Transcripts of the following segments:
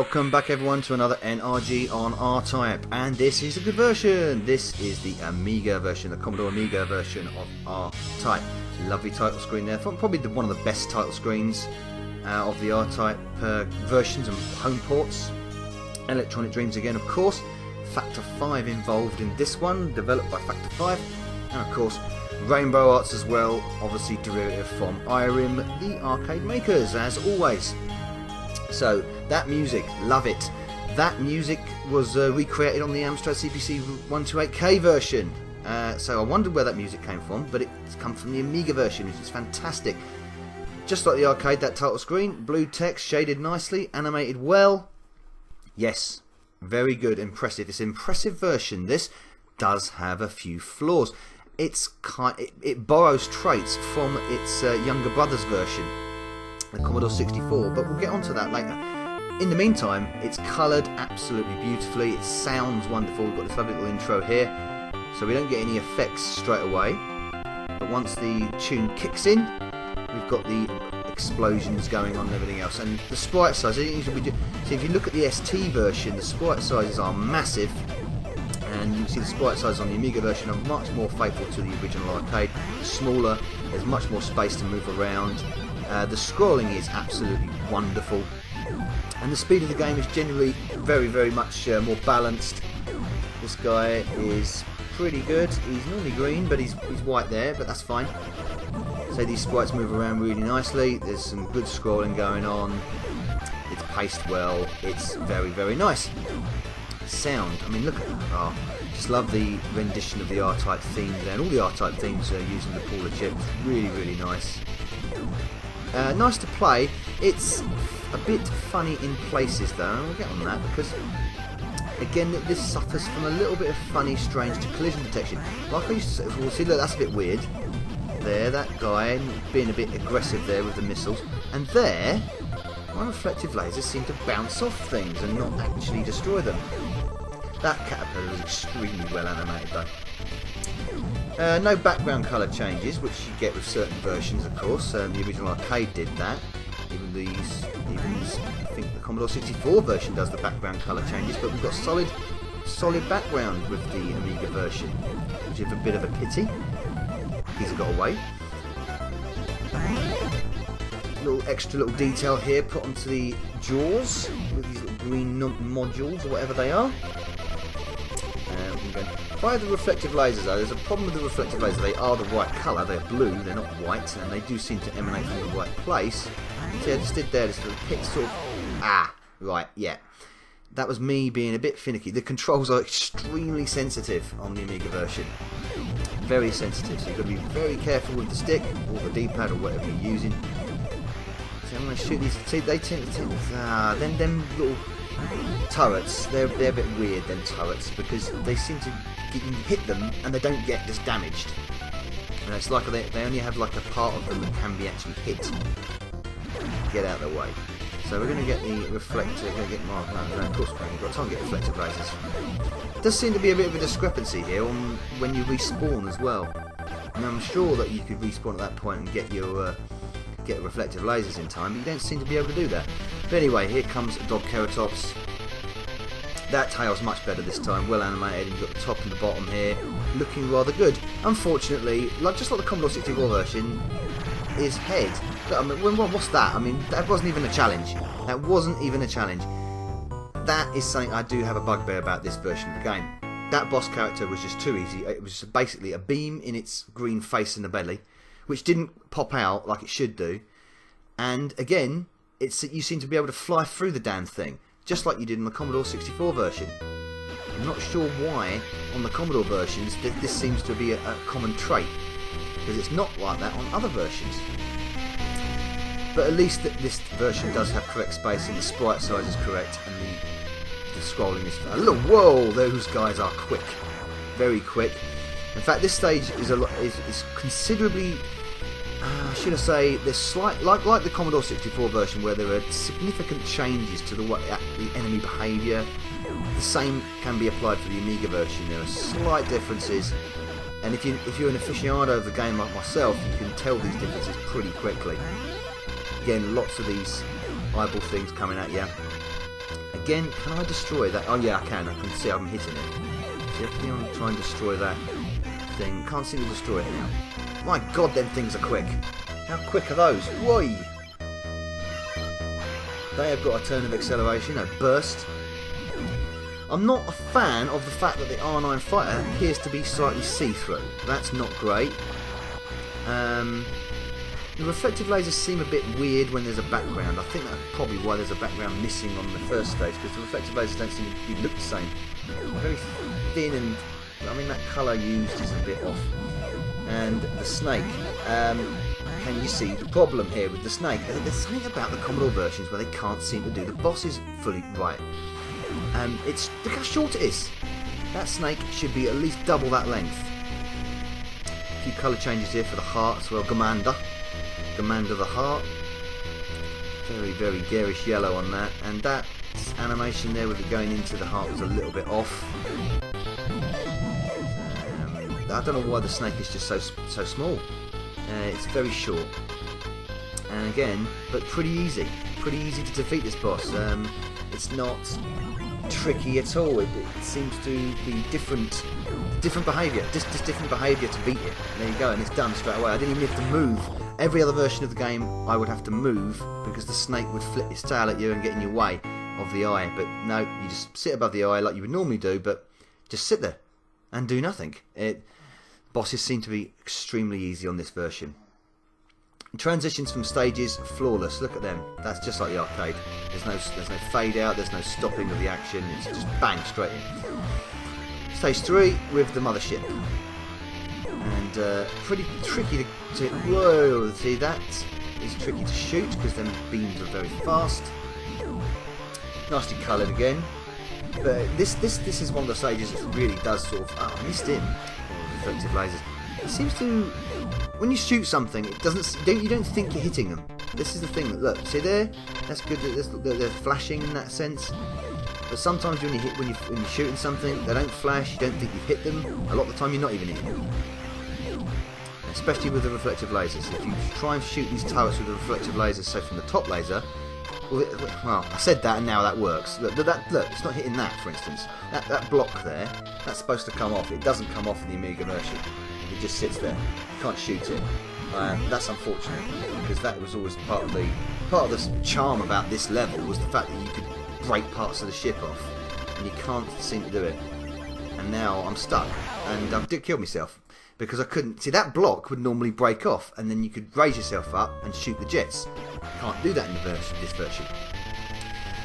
Welcome back everyone to another NRG on R-Type, and this is a good version. This is the Amiga version, the Commodore Amiga version of R-Type. Lovely title screen there, probably one of the best title screens of the R-Type versions and home ports. Electronic Dreams again, of course. Factor 5 involved in this one, developed by Factor 5, and of course Rainbow Arts as well, obviously derivative from Irem, the arcade makers, as always. So that music, love it. That music was recreated on the Amstrad CPC 128K version. So I wondered where that music came from, but it's come from the Amiga version, which is fantastic. Just like the arcade, that title screen, blue text, shaded nicely, animated well. Yes, very good, impressive. It's an impressive version. This does have a few flaws. It borrows traits from its younger brother's version, the Commodore 64, but we'll get onto that later. In the meantime, it's coloured absolutely beautifully, it sounds wonderful. We've got this lovely little intro here, so we don't get any effects straight away, but once the tune kicks in, we've got the explosions going on and everything else. And the sprite size, so if you look at the ST version, the sprite sizes are massive, and you can see the sprite sizes on the Amiga version are much more faithful to the original arcade, smaller, there's much more space to move around. The scrolling is absolutely wonderful, and the speed of the game is generally very much more balanced. This guy is pretty good. He's normally green, but he's white there, but that's fine. So these sprites move around really nicely. There's some good scrolling going on. It's paced well. It's very nice. Sound, I mean, look at that. Oh, just love the rendition of the R-Type theme there, and all the R-Type themes are using the Paula chip. Really nice. Nice to play. It's a bit funny in places though, and we'll get on that because again this suffers from a little bit of funny, strange collision detection. Like I used to say, we'll see, look, that's a bit weird. There, that guy being a bit aggressive there with the missiles, and there, my reflective lasers seem to bounce off things and not actually destroy them. That caterpillar is extremely well animated though. No background colour changes, which you get with certain versions, of course. The original arcade did that. Even I think the Commodore 64 version does the background colour changes, but we've got solid background with the Amiga version, which is a bit of a pity. He's got away. Extra little detail here put onto the jaws with these little green modules or whatever they are. By the reflective lasers though, there's a problem with the reflective lasers. They are the right colour, they're blue, they're not white, and they do seem to emanate from the right place. See, I just did there, this little pit sort of... right, yeah. That was me being a bit finicky. The controls are extremely sensitive on the Amiga version. Very sensitive, so you've got to be very careful with the stick, or the D-pad, or whatever you're using. See, I'm going to shoot these... See, they tend to... them little... turrets, they're a bit weird, them turrets, because they seem to you hit them and they don't get just damaged. And it's like they only have like a part of them that can be actually hit. Get out of the way. So we're going to get the reflector, we're going to get more, no, of course we've got time to get reflective lasers. There does seem to be a bit of a discrepancy here on when you respawn as well. And I'm sure that you could respawn at that point and get your get reflective lasers in time, but you don't seem to be able to do that. But anyway, here comes Dogkeratops. That tail's much better this time, well animated. You've got the top and the bottom here, looking rather good. Unfortunately, just like the Commodore 64 version, his head. Look, I mean, what's that? I mean, that wasn't even a challenge. That wasn't even a challenge. That is something I do have a bugbear about this version of the game. That boss character was just too easy. It was basically a beam in its green face and the belly, which didn't pop out like it should do. And again, you seem to be able to fly through the damn thing, just like you did in the Commodore 64 version. I'm not sure why on the Commodore versions this seems to be a common trait, because it's not like that on other versions. But at least this version does have correct spacing, the sprite size is correct, and the scrolling is... Look, whoa, those guys are quick, very quick. In fact, this stage is considerably... should I say, there's slight, like the Commodore 64 version, where there are significant changes to the enemy behaviour. The same can be applied for the Amiga version. There are slight differences, and if you're an aficionado of the game like myself, you can tell these differences pretty quickly. Again, lots of these eyeball things coming at you. Again, can I destroy that? Oh yeah, I can. I can see I'm hitting it. See, I can try and destroy that thing. Can't seem to destroy it now. My God, them things are quick. How quick are those? Whoa! They have got a turn of acceleration, a burst. I'm not a fan of the fact that the R9 fighter appears to be slightly see-through. That's not great. The reflective lasers seem a bit weird when there's a background. I think that's probably why there's a background missing on the first stage, because the reflective lasers don't seem to look the same. They're very thin, and I mean that colour used is a bit off. And the snake, can you see the problem here with the snake? There's something about the Commodore versions where they can't seem to do the bosses fully right. Look how short it is. That snake should be at least double that length. A few colour changes here for the heart as well. Commander the heart. Very, very garish yellow on that. And that animation there with it going into the heart was a little bit off. I don't know why the snake is just so small. It's very short. And again, but pretty easy. Pretty easy to defeat this boss. It's not tricky at all. It seems to be different behaviour, just different behaviour to beat it. And there you go, and it's done straight away. I didn't even have to move. Every other version of the game I would have to move because the snake would flip its tail at you and get in your way of the eye. But no, you just sit above the eye like you would normally do, but just sit there and do nothing. Bosses seem to be extremely easy on this version. Transitions from stages, flawless. Look at them. That's just like the arcade. There's no fade out. There's no stopping of the action. It's just bang straight in. Stage 3 with the mothership, and pretty tricky to. Whoa! See, that is tricky to shoot because them beams are very fast. Nicely coloured again. But this is one of the stages that really does sort of. Oh, I missed him. Reflective lasers. It seems to, when you shoot something, it doesn't. You don't think you're hitting them. This is the thing. That, look, see there? That's good. They're flashing in that sense. But sometimes when you're shooting something, they don't flash. You don't think you've hit them. A lot of the time, you're not even hitting them. Especially with the reflective lasers. If you try and shoot these turrets with the reflective lasers, say from the top laser. Well, I said that, and now that works. Look, it's not hitting that, for instance. That block there, that's supposed to come off. It doesn't come off in the Amiga version. It just sits there. You can't shoot it. That's unfortunate because that was always part of the charm about this level was the fact that you could break parts of the ship off, and you can't seem to do it. And now I'm stuck, and I've killed myself because I couldn't see that block would normally break off, and then you could raise yourself up and shoot the jets. Can't do that in this version.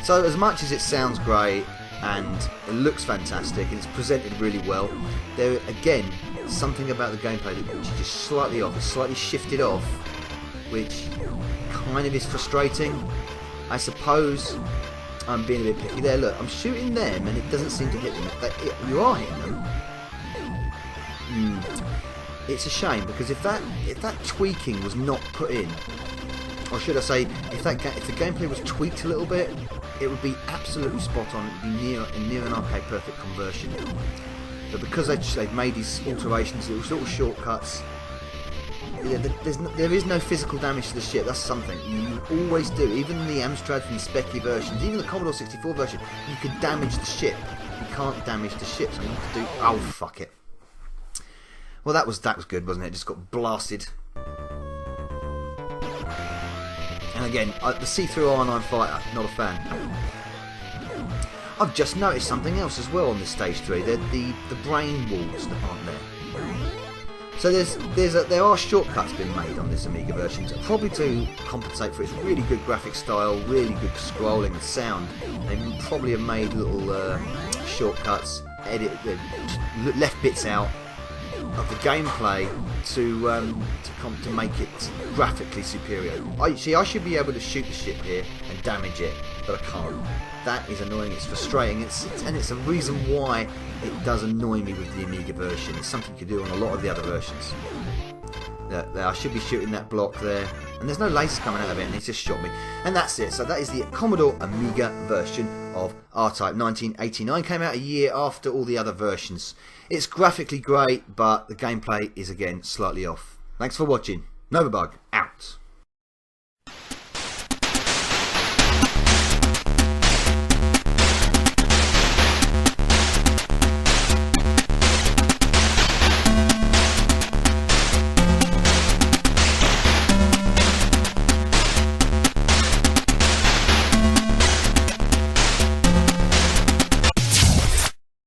So as much as it sounds great and it looks fantastic and it's presented really well, there again something about the gameplay which is just slightly off. It's slightly shifted off, which kind of is frustrating. I suppose I'm being a bit picky there. Look, I'm shooting them and it doesn't seem to hit them. You are hitting them. It's a shame because if that tweaking was not put in, or should I say, if the gameplay was tweaked a little bit, it would be absolutely spot on. It would be near an arcade perfect conversion. But because they've made these alterations, little shortcuts, there is no physical damage to the ship. That's something you always do. Even the Amstrad and the Specky versions, even the Commodore 64 version, you can damage the ship. You can't damage the ship. So you have to do. Oh fuck it. Well, that was good, wasn't it? It just got blasted. And again, the see-through R9 fighter, not a fan. I've just noticed something else as well on this stage 3. The brain walls that aren't there. So there are shortcuts being made on this Amiga version, probably to compensate for its really good graphic style, really good scrolling and sound. They probably have made little shortcuts, left bits out of the gameplay to make it graphically superior. I should be able to shoot the ship here and damage it, but I can't. That is annoying. It's frustrating. And it's a reason why it does annoy me with the Amiga version. It's something you can do on a lot of the other versions. There, I should be shooting that block there, and there's no lasers coming out of it, and it's just shot me. And that's it. So that is the Commodore Amiga version of R-Type. 1989 came out a year after all the other versions. It's graphically great, but the gameplay is again slightly off. Thanks for watching. Novabug out.